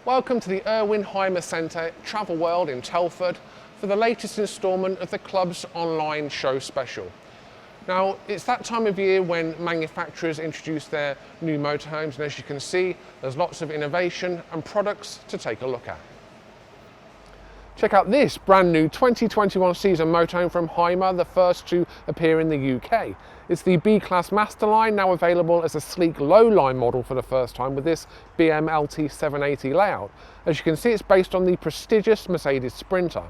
Welcome to the Irwin Heimer Centre Travel World in Telford for the latest instalment of the club's online show special. Now, it's that time of year when manufacturers introduce their new motorhomes, and as you can see, there's lots of innovation and products to take a look at. Check out this brand new 2021 season motorhome from Heimer, the first to appear in the UK. It's the B-Class Master Line, now available as a sleek low-line model for the first time with this BMLT 780 layout. As you can see, it's based on the prestigious Mercedes Sprinter.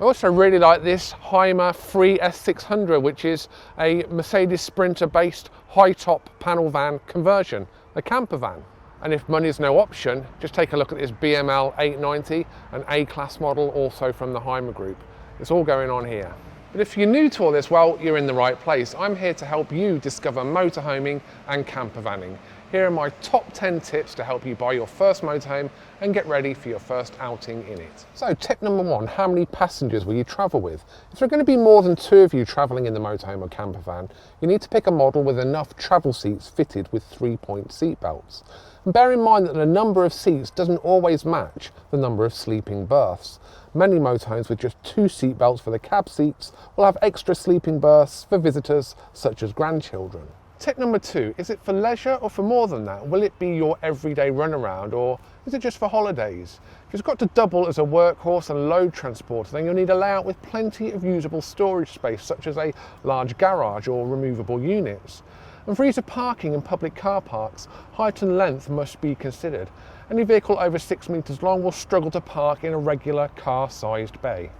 I also really like this Heimer Free S600, which is a Mercedes Sprinter based high-top panel van conversion, a campervan. And if money is no option, just take a look at this BML 890, an A-Class model also from the Heimer Group. It's all going on here. But if you're new to all this, well, you're in the right place. I'm here to help you discover motorhoming and campervanning. Here are my top 10 tips to help you buy your first motorhome and get ready for your first outing in it. So tip number 1, how many passengers will you travel with? If there are going to be more than 2 of you travelling in the motorhome or campervan, you need to pick a model with enough travel seats fitted with 3-point seat belts. And bear in mind that the number of seats doesn't always match the number of sleeping berths. Many motorhomes with just 2 seat belts for the cab seats will have extra sleeping berths for visitors such as grandchildren. Tip number 2, is it for leisure or for more than that? Will it be your everyday runaround, or is it just for holidays? If it's got to double as a workhorse and load transporter, then you'll need a layout with plenty of usable storage space, such as a large garage or removable units. And for ease of parking in public car parks, height and length must be considered. Any vehicle over 6 metres long will struggle to park in a regular car-sized bay.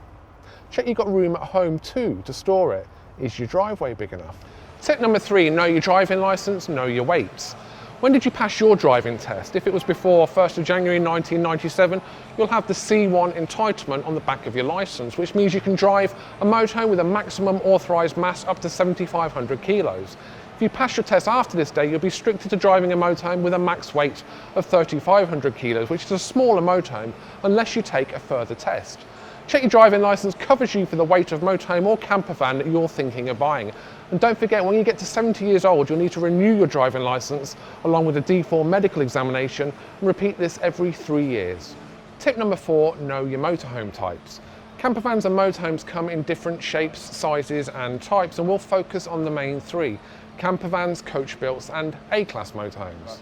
Check you've got room at home too to store it. Is your driveway big enough? Tip number 3, know your driving licence, know your weights. When did you pass your driving test? If it was before 1st of January 1997, you'll have the C1 entitlement on the back of your licence, which means you can drive a motorhome with a maximum authorised mass up to 7,500 kilos. If you pass your test after this date, you'll be restricted to driving a motorhome with a max weight of 3,500 kilos, which is a smaller motorhome, unless you take a further test. Check your driving licence covers you for the weight of motorhome or campervan that you're thinking of buying. And don't forget, when you get to 70 years old, you'll need to renew your driving licence along with a D4 medical examination, and repeat this every 3 years. Tip number 4, know your motorhome types. Campervans and motorhomes come in different shapes, sizes and types, and we'll focus on the main 3, campervans, Coachbuilt and A-Class motorhomes.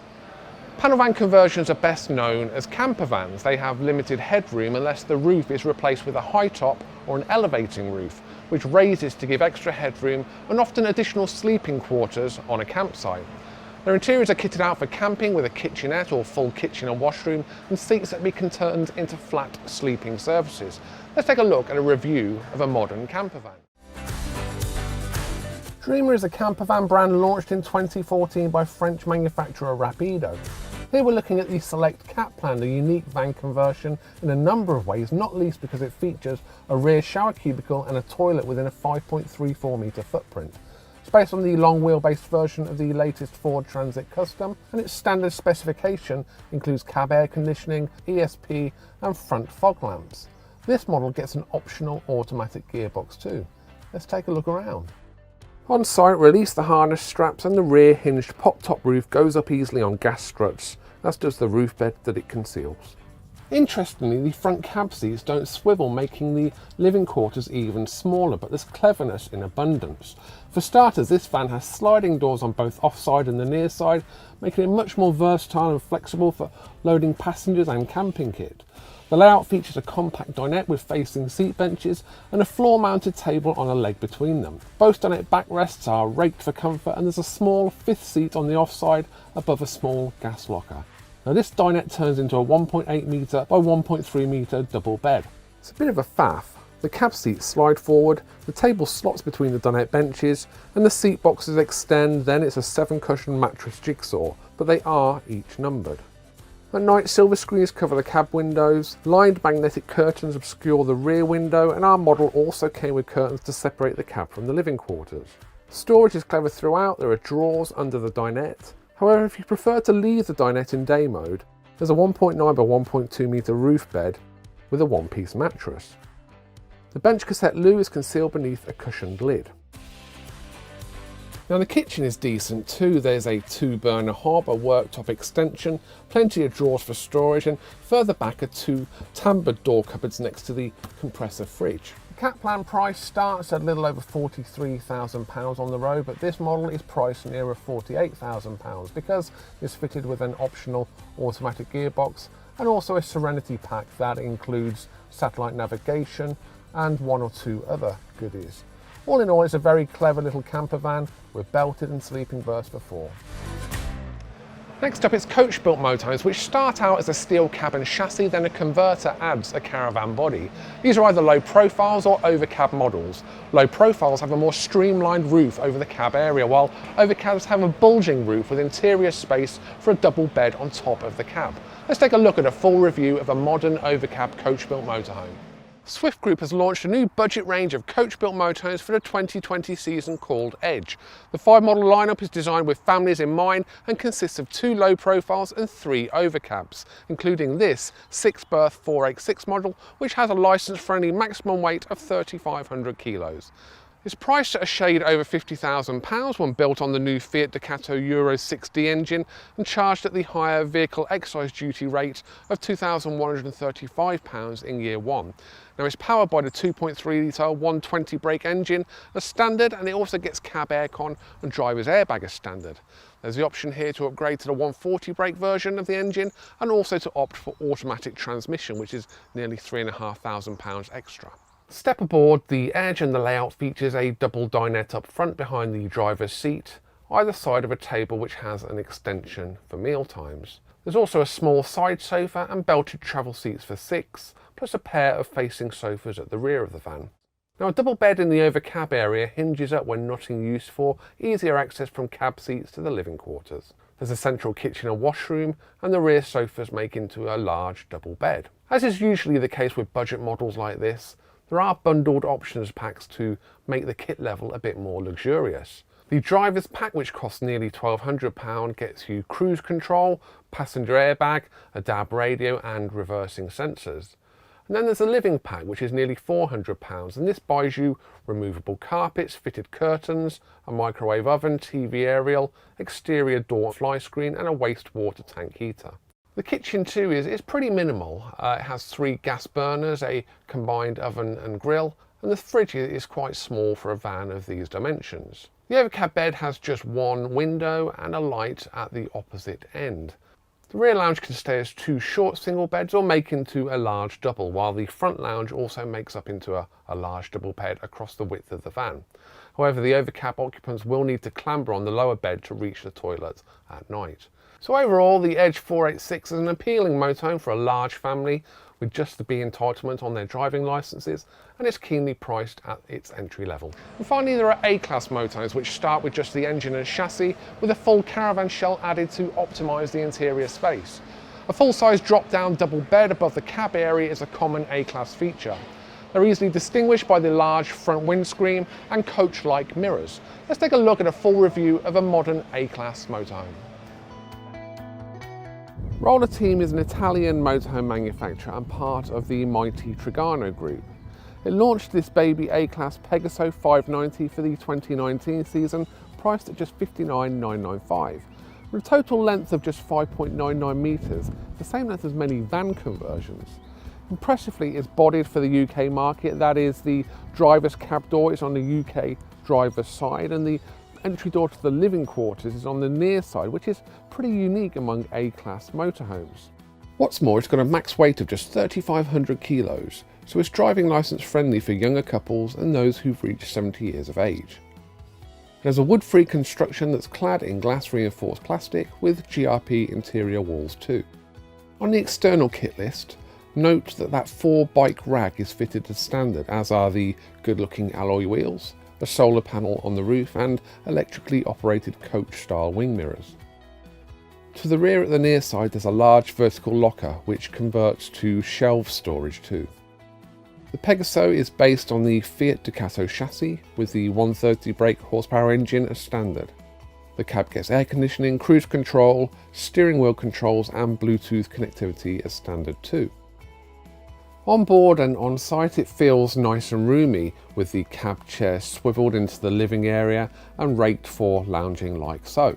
Panel van conversions are best known as campervans. They have limited headroom unless the roof is replaced with a high top or an elevating roof, which raises to give extra headroom and often additional sleeping quarters on a campsite. Their interiors are kitted out for camping with a kitchenette or full kitchen and washroom, and seats that can be turned into flat sleeping surfaces. Let's take a look at a review of a modern campervan. Dreamer is a campervan brand launched in 2014 by French manufacturer Rapido. Here we're looking at the Select Catplan, a unique van conversion in a number of ways, not least because it features a rear shower cubicle and a toilet within a 5.34 metre footprint. It's based on the long wheelbase version of the latest Ford Transit Custom, and its standard specification includes cab air conditioning, ESP and front fog lamps. This model gets an optional automatic gearbox too. Let's take a look around. On site, release the harness straps and the rear hinged pop-top roof goes up easily on gas struts, as does the roof bed that it conceals. Interestingly, the front cab seats don't swivel, making the living quarters even smaller, but there's cleverness in abundance. For starters, this van has sliding doors on both offside and the near side, making it much more versatile and flexible for loading passengers and camping kit. The layout features a compact dinette with facing seat benches and a floor-mounted table on a leg between them. Both dinette backrests are raked for comfort, and there's a small 5th seat on the offside above a small gas locker. Now this dinette turns into a 1.8 metre by 1.3 metre double bed. It's a bit of a faff. The cab seats slide forward, the table slots between the dinette benches, and the seat boxes extend. Then it's a 7-cushion mattress jigsaw, but they are each numbered. At night, silver screens cover the cab windows, lined magnetic curtains obscure the rear window, and our model also came with curtains to separate the cab from the living quarters. Storage is clever throughout. There are drawers under the dinette. However, if you prefer to leave the dinette in day mode, there's a 1.9 by 1.2 metre roof bed with a 1-piece mattress. The bench cassette loo is concealed beneath a cushioned lid. Now the kitchen is decent too. There's a 2-burner hob, a worktop extension, plenty of drawers for storage, and further back are 2 tambored door cupboards next to the compressor fridge. The Caplan price starts at a little over £43,000 on the road, but this model is priced nearer £48,000 because it's fitted with an optional automatic gearbox and also a Serenity pack that includes satellite navigation and 1 or 2 other goodies. All in all, it's a very clever little camper van with belted and sleeping berths for 4. Next up is Coachbuilt motorhomes, which start out as a steel cabin chassis, then a converter adds a caravan body. These are either low profiles or overcab models. Low profiles have a more streamlined roof over the cab area, while overcabs have a bulging roof with interior space for a double bed on top of the cab. Let's take a look at a full review of a modern overcab Coachbuilt motorhome. Swift Group has launched a new budget range of Coachbuilt motorhomes for the 2020 season called Edge. The 5-model lineup is designed with families in mind and consists of 2 low profiles and 3 overcabs, including this 6-berth 486 model, which has a license-friendly maximum weight of 3,500 kilos. It's priced at a shade over £50,000 when built on the new Fiat Ducato Euro 6D engine and charged at the higher vehicle excise duty rate of £2,135 in year 1. Now it's powered by the 2.3 litre 120 brake engine as standard, and it also gets cab aircon and driver's airbag as standard. There's the option here to upgrade to the 140 brake version of the engine and also to opt for automatic transmission, which is nearly £3,500 extra. Step aboard the Edge and the layout features a double dinette up front behind the driver's seat, either side of a table which has an extension for meal times. There's also a small side sofa and belted travel seats for 6, plus a pair of facing sofas at the rear of the van. Now a double bed in the overcab area hinges up when not in use for easier access from cab seats to the living quarters. There's a central kitchen and washroom, and the rear sofas make into a large double bed. As is usually the case with budget models like this, there are bundled options packs to make the kit level a bit more luxurious. The driver's pack, which costs nearly £1,200, gets you cruise control, passenger airbag, a DAB radio and reversing sensors. And then there's a living pack, which is nearly £400, and this buys you removable carpets, fitted curtains, a microwave oven, TV aerial, exterior door fly screen and a wastewater tank heater. The kitchen too is pretty minimal. It has 3 gas burners, a combined oven and grill, and the fridge is quite small for a van of these dimensions. The overcab bed has just 1 window and a light at the opposite end. The rear lounge can stay as 2 short single beds or make into a large double, while the front lounge also makes up into a large double bed across the width of the van. However, the overcab occupants will need to clamber on the lower bed to reach the toilet at night. So overall, the Edge 486 is an appealing motorhome for a large family with just the B entitlement on their driving licenses, and it's keenly priced at its entry level. And finally, there are A-class motorhomes which start with just the engine and chassis with a full caravan shell added to optimise the interior space. A full-size drop-down double bed above the cab area is a common A-class feature. They're easily distinguished by the large front windscreen and coach-like mirrors. Let's take a look at a full review of a modern A-class motorhome. Roller Team is an Italian motorhome manufacturer and part of the mighty Trigano group. It launched this baby A-Class Pegaso 590 for the 2019 season, priced at just $59,995. With a total length of just 5.99 metres, the same length as many van conversions. Impressively, it's bodied for the UK market. That is, the driver's cab door is on the UK driver's side, and the entry door to the living quarters is on the near side, which is pretty unique among A-Class motorhomes. What's more, it's got a max weight of just 3,500 kilos, so it's driving licence friendly for younger couples and those who've reached 70 years of age. It has a wood-free construction that's clad in glass reinforced plastic with GRP interior walls too. On the external kit list, note that 4-bike rack is fitted as standard, as are the good-looking alloy wheels, a solar panel on the roof and electrically operated coach-style wing mirrors. To the rear at the near side there's a large vertical locker which converts to shelf storage too. The Pegaso is based on the Fiat Ducato chassis with the 130 brake horsepower engine as standard. The cab gets air conditioning, cruise control, steering wheel controls and Bluetooth connectivity as standard too. On board and on site it feels nice and roomy, with the cab chair swiveled into the living area and raked for lounging like so.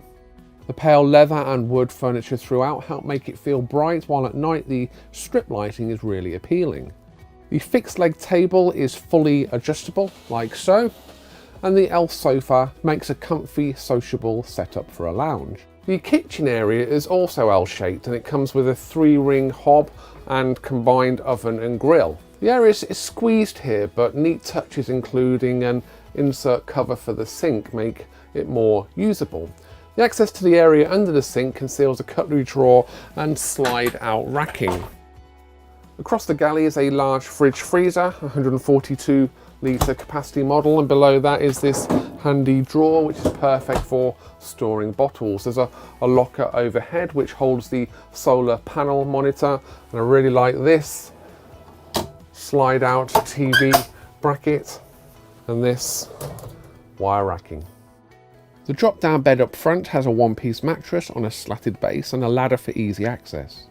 The pale leather and wood furniture throughout help make it feel bright, while at night the strip lighting is really appealing. The fixed leg table is fully adjustable like so, and the elf sofa makes a comfy, sociable setup for a lounge. The kitchen area is also L-shaped, and it comes with a 3-ring hob and combined oven and grill. The area is squeezed here, but neat touches including an insert cover for the sink make it more usable. The access to the area under the sink conceals a cutlery drawer and slide out racking. Across the galley is a large fridge freezer, 142 litre capacity model, and below that is this handy drawer which is perfect for storing bottles. There's a locker overhead which holds the solar panel monitor, and I really like this slide out TV bracket and this wire racking. The drop down bed up front has a one-piece mattress on a slatted base and a ladder for easy access.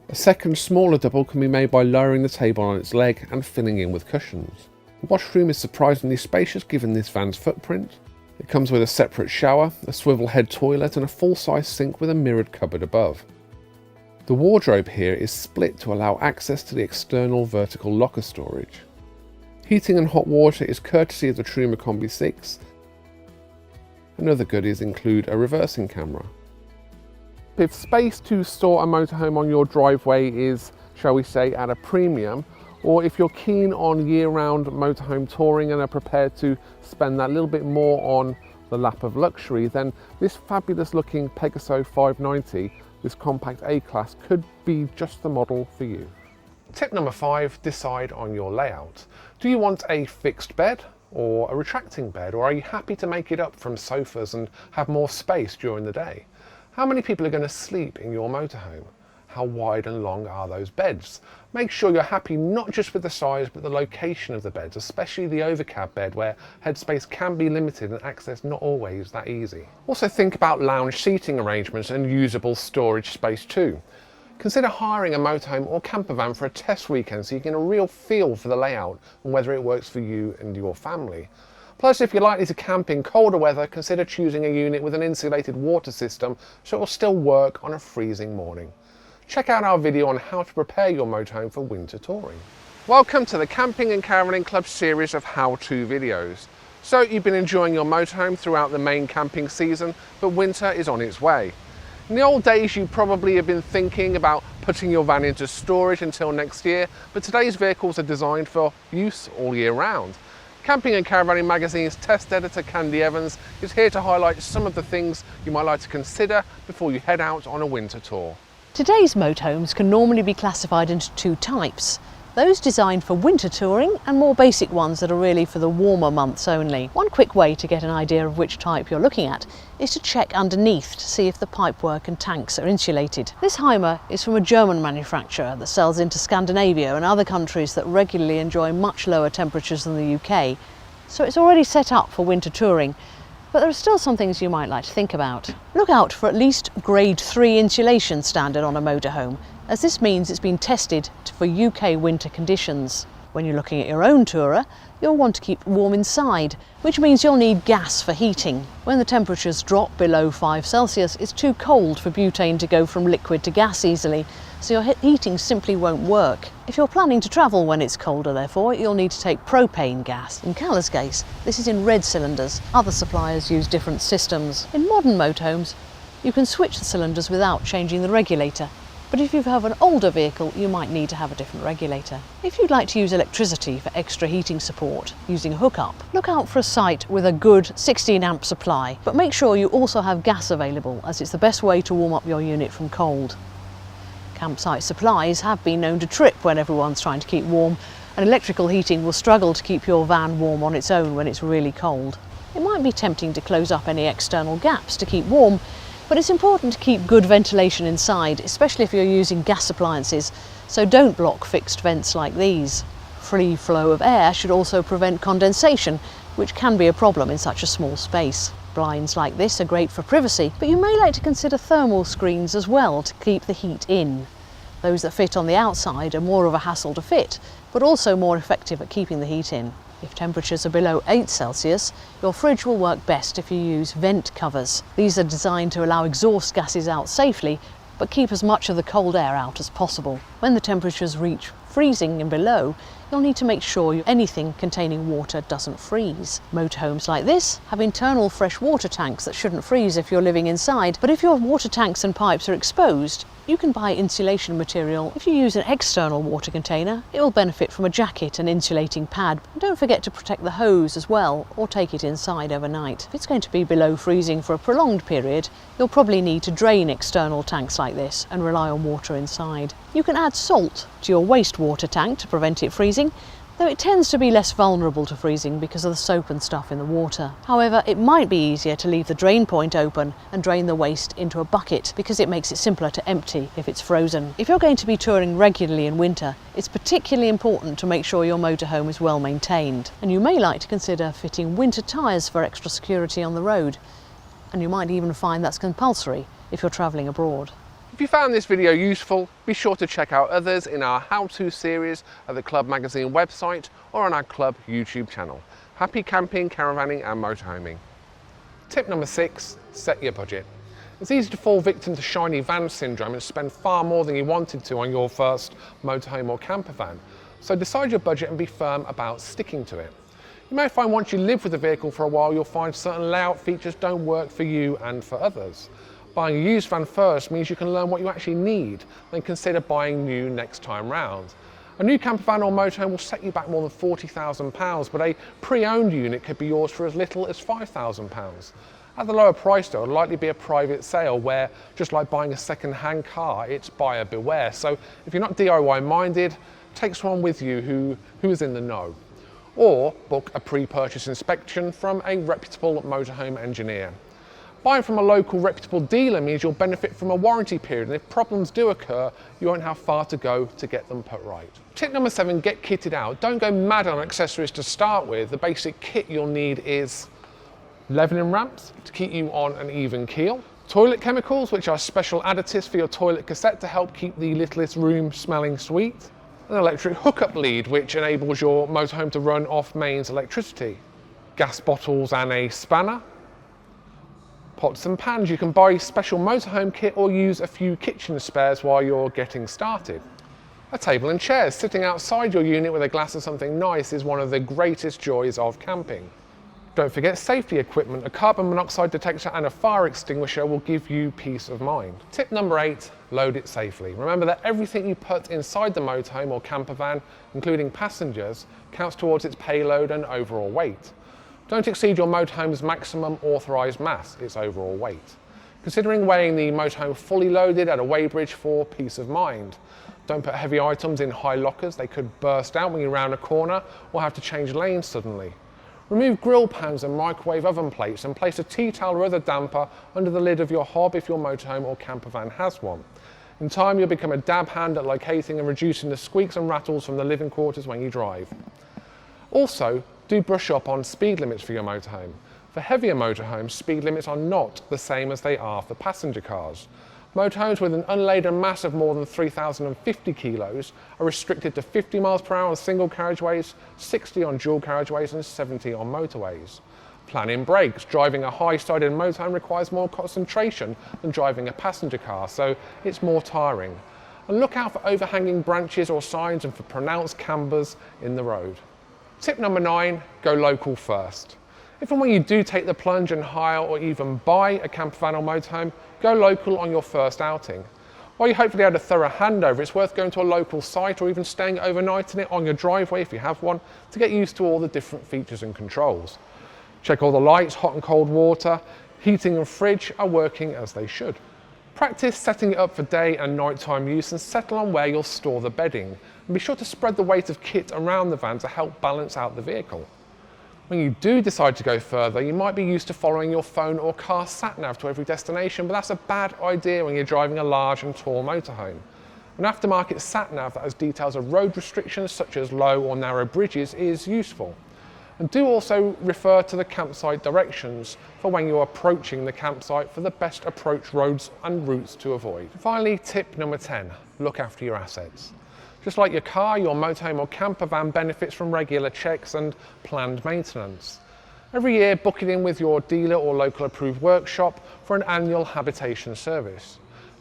A second smaller double can be made by lowering the table on its leg and filling in with cushions. The washroom is surprisingly spacious given this van's footprint. It comes with a separate shower, a swivel head toilet and a full-size sink with a mirrored cupboard above. The wardrobe here is split to allow access to the external vertical locker storage. Heating and hot water is courtesy of the Truma Combi 6. And other goodies include a reversing camera. If space to store a motorhome on your driveway is, shall we say, at a premium, or if you're keen on year-round motorhome touring and are prepared to spend that little bit more on the lap of luxury, then this fabulous looking Pegaso 590, this compact A-Class, could be just the model for you. Tip number 5, decide on your layout. Do you want a fixed bed or a retracting bed, or are you happy to make it up from sofas and have more space during the day? How many people are going to sleep in your motorhome? How wide and long are those beds? Make sure you're happy not just with the size but the location of the beds, especially the overcab bed where headspace can be limited and access not always that easy. Also think about lounge seating arrangements and usable storage space too. Consider hiring a motorhome or campervan for a test weekend so you get a real feel for the layout and whether it works for you and your family. Plus, if you're likely to camp in colder weather, consider choosing a unit with an insulated water system so it will still work on a freezing morning. Check out our video on how to prepare your motorhome for winter touring. Welcome to the Camping and Caravanning Club series of how-to videos. So you've been enjoying your motorhome throughout the main camping season, but winter is on its way. In the old days, you probably have been thinking about putting your van into storage until next year, but today's vehicles are designed for use all year round. Camping and Caravanning magazine's test editor Candy Evans is here to highlight some of the things you might like to consider before you head out on a winter tour. Today's motorhomes can normally be classified into 2 types. Those designed for winter touring and more basic ones that are really for the warmer months only. One quick way to get an idea of which type you're looking at is to check underneath to see if the pipework and tanks are insulated. This Heimer is from a German manufacturer that sells into Scandinavia and other countries that regularly enjoy much lower temperatures than the UK, so it's already set up for winter touring. But there are still some things you might like to think about. Look out for at least grade 3 insulation standard on a motorhome, as this means it's been tested for UK winter conditions. When you're looking at your own tourer, you'll want to keep warm inside, which means you'll need gas for heating. When the temperatures drop below 5 Celsius, it's too cold for butane to go from liquid to gas easily, so your heating simply won't work. If you're planning to travel when it's colder, therefore, you'll need to take propane gas. In Caller's case, this is in red cylinders. Other suppliers use different systems. In modern motorhomes, you can switch the cylinders without changing the regulator. But if you have an older vehicle, you might need to have a different regulator. If you'd like to use electricity for extra heating support using a hookup, look out for a site with a good 16 amp supply, but make sure you also have gas available, as it's the best way to warm up your unit from cold. Campsite supplies have been known to trip when everyone's trying to keep warm, and electrical heating will struggle to keep your van warm on its own when it's really cold. It might be tempting to close up any external gaps to keep warm, but it's important to keep good ventilation inside, especially if you're using gas appliances, so don't block fixed vents like these. Free flow of air should also prevent condensation, which can be a problem in such a small space. Blinds like this are great for privacy, but you may like to consider thermal screens as well to keep the heat in. Those that fit on the outside are more of a hassle to fit, but also more effective at keeping the heat in. If temperatures are below 8 Celsius, your fridge will work best if you use vent covers. These are designed to allow exhaust gases out safely, but keep as much of the cold air out as possible. When the temperatures reach freezing and below, you'll need to make sure anything containing water doesn't freeze. Motorhomes like this have internal fresh water tanks that shouldn't freeze if you're living inside, but if your water tanks and pipes are exposed, you can buy insulation material. If you use an external water container, it will benefit from a jacket and insulating pad. And don't forget to protect the hose as well, or take it inside overnight. If it's going to be below freezing for a prolonged period, you'll probably need to drain external tanks like this and rely on water inside. You can add salt to your wastewater tank to prevent it freezing, though it tends to be less vulnerable to freezing because of the soap and stuff in the water. However, it might be easier to leave the drain point open and drain the waste into a bucket because it makes it simpler to empty if it's frozen. If you're going to be touring regularly in winter, it's particularly important to make sure your motorhome is well maintained. And you may like to consider fitting winter tyres for extra security on the road. And you might even find that's compulsory if you're travelling abroad. If you found this video useful, be sure to check out others in our how-to series at the Club Magazine website or on our Club YouTube channel. Happy camping, caravanning and motorhoming. Tip number 6, set your budget. It's easy to fall victim to shiny van syndrome and spend far more than you wanted to on your first motorhome or campervan. So decide your budget and be firm about sticking to it. You may find once you live with the vehicle for a while, you'll find certain layout features don't work for you and for others. Buying a used van first means you can learn what you actually need, then consider buying new next time round. A new campervan or motorhome will set you back more than £40,000, but a pre-owned unit could be yours for as little as £5,000. At the lower price though, it'll likely be a private sale where, just like buying a second-hand car, it's buyer beware. So if you're not DIY minded, take someone with you who is in the know. Or book a pre-purchase inspection from a reputable motorhome engineer. Buying from a local reputable dealer means you'll benefit from a warranty period, and if problems do occur, you won't have far to go to get them put right. Tip number 7, get kitted out. Don't go mad on accessories to start with. The basic kit you'll need is leveling ramps to keep you on an even keel, toilet chemicals, which are special additives for your toilet cassette to help keep the littlest room smelling sweet, an electric hookup lead, which enables your motorhome to run off mains electricity, gas bottles and a spanner, pots and pans. You can buy special motorhome kit or use a few kitchen spares while you're getting started. A table and chairs. Sitting outside your unit with a glass of something nice is one of the greatest joys of camping. Don't forget safety equipment. A carbon monoxide detector and a fire extinguisher will give you peace of mind. Tip number 8, load it safely. Remember that everything you put inside the motorhome or campervan, including passengers, counts towards its payload and overall weight. Don't exceed your motorhome's maximum authorised mass, its overall weight. Considering weighing the motorhome fully loaded at a weighbridge for peace of mind. Don't put heavy items in high lockers. They could burst out when you round a corner or have to change lanes suddenly. Remove grill pans and microwave oven plates and place a tea towel or other damper under the lid of your hob if your motorhome or campervan has one. In time, you'll become a dab hand at locating and reducing the squeaks and rattles from the living quarters when you drive. Also, do brush up on speed limits for your motorhome. For heavier motorhomes, speed limits are not the same as they are for passenger cars. Motorhomes with an unladen mass of more than 3,050 kilos are restricted to 50 miles per hour on single carriageways, 60 on dual carriageways and 70 on motorways. Plan in brakes. Driving a high-sided motorhome requires more concentration than driving a passenger car, so it's more tiring. And look out for overhanging branches or signs and for pronounced cambers in the road. Tip number 9, go local first. If and when you do take the plunge and hire or even buy a campervan or motorhome, go local on your first outing. While you hopefully had a thorough handover, it's worth going to a local site or even staying overnight in it on your driveway if you have one to get used to all the different features and controls. Check all the lights, hot and cold water, heating and fridge are working as they should. Practice setting it up for day and nighttime use and settle on where you'll store the bedding. And be sure to spread the weight of kit around the van to help balance out the vehicle. When you do decide to go further, you might be used to following your phone or car sat-nav to every destination, but that's a bad idea when you're driving a large and tall motorhome. An aftermarket sat-nav that has details of road restrictions such as low or narrow bridges is useful. And do also refer to the campsite directions for when you're approaching the campsite for the best approach roads and routes to avoid. Finally, tip number 10, look after your assets. Just like your car, your motorhome or campervan benefits from regular checks and planned maintenance. Every year, book it in with your dealer or local approved workshop for an annual habitation service.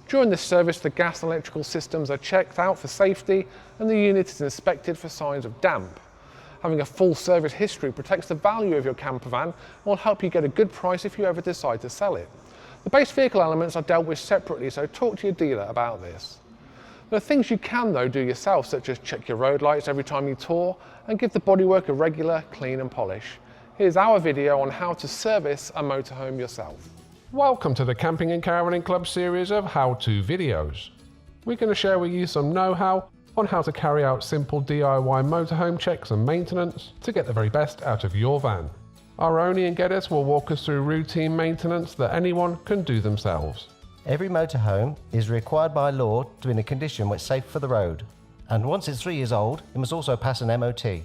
During this service, the gas and electrical systems are checked out for safety and the unit is inspected for signs of damp. Having a full service history protects the value of your campervan and will help you get a good price if you ever decide to sell it. The base vehicle elements are dealt with separately, so talk to your dealer about this. There are things you can though do yourself, such as check your road lights every time you tour and give the bodywork a regular clean and polish. Here's our video on how to service a motorhome yourself. Welcome to the Camping and Caravanning Club series of how-to videos. We're going to share with you some know-how on how to carry out simple DIY motorhome checks and maintenance to get the very best out of your van. Our Oni and Geddes will walk us through routine maintenance that anyone can do themselves. Every motorhome is required by law to be in a condition which is safe for the road, and once it's 3 years old, it must also pass an MOT.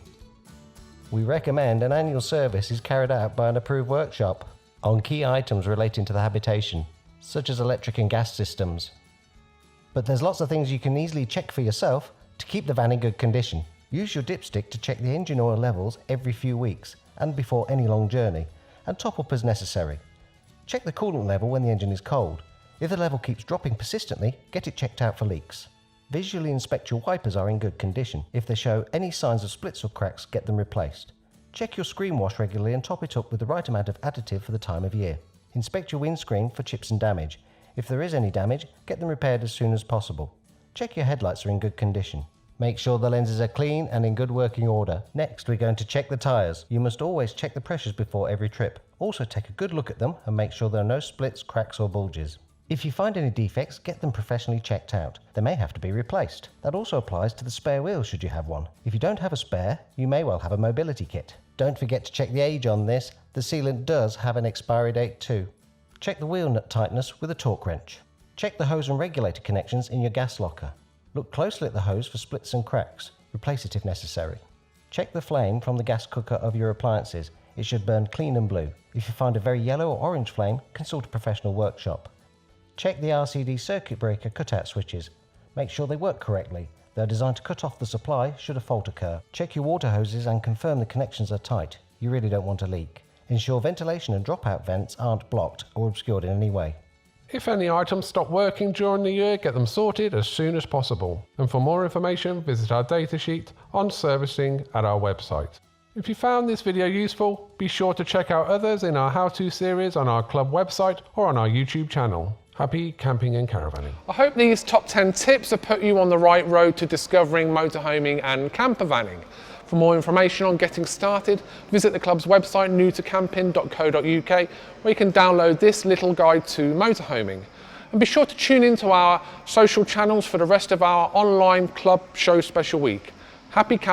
We recommend an annual service is carried out by an approved workshop on key items relating to the habitation, such as electric and gas systems. But there's lots of things you can easily check for yourself to keep the van in good condition. Use your dipstick to check the engine oil levels every few weeks and before any long journey, and top up as necessary. Check the coolant level when the engine is cold. If the level keeps dropping persistently, get it checked out for leaks. Visually inspect your wipers are in good condition. If they show any signs of splits or cracks, get them replaced. Check your screen wash regularly and top it up with the right amount of additive for the time of year. Inspect your windscreen for chips and damage. If there is any damage, get them repaired as soon as possible. Check your headlights are in good condition. Make sure the lenses are clean and in good working order. Next, we're going to check the tyres. You must always check the pressures before every trip. Also take a good look at them and make sure there are no splits, cracks or bulges. If you find any defects, get them professionally checked out. They may have to be replaced. That also applies to the spare wheel should you have one. If you don't have a spare, you may well have a mobility kit. Don't forget to check the age on this. The sealant does have an expiry date too. Check the wheel nut tightness with a torque wrench. Check the hose and regulator connections in your gas locker. Look closely at the hose for splits and cracks. Replace it if necessary. Check the flame from the gas cooker of your appliances. It should burn clean and blue. If you find a very yellow or orange flame, consult a professional workshop. Check the RCD circuit breaker cutout switches. Make sure they work correctly. They are designed to cut off the supply should a fault occur. Check your water hoses and confirm the connections are tight. You really don't want a leak. Ensure ventilation and dropout vents aren't blocked or obscured in any way. If any items stop working during the year, get them sorted as soon as possible. And for more information, visit our datasheet on servicing at our website. If you found this video useful, be sure to check out others in our how-to series on our club website or on our YouTube channel. Happy camping and caravanning. I hope these top 10 tips have put you on the right road to discovering motorhoming and campervanning. For more information on getting started, visit the club's website newtocamping.co.uk where you can download this little guide to motorhoming. And be sure to tune in to our social channels for the rest of our online club show special week. Happy camping.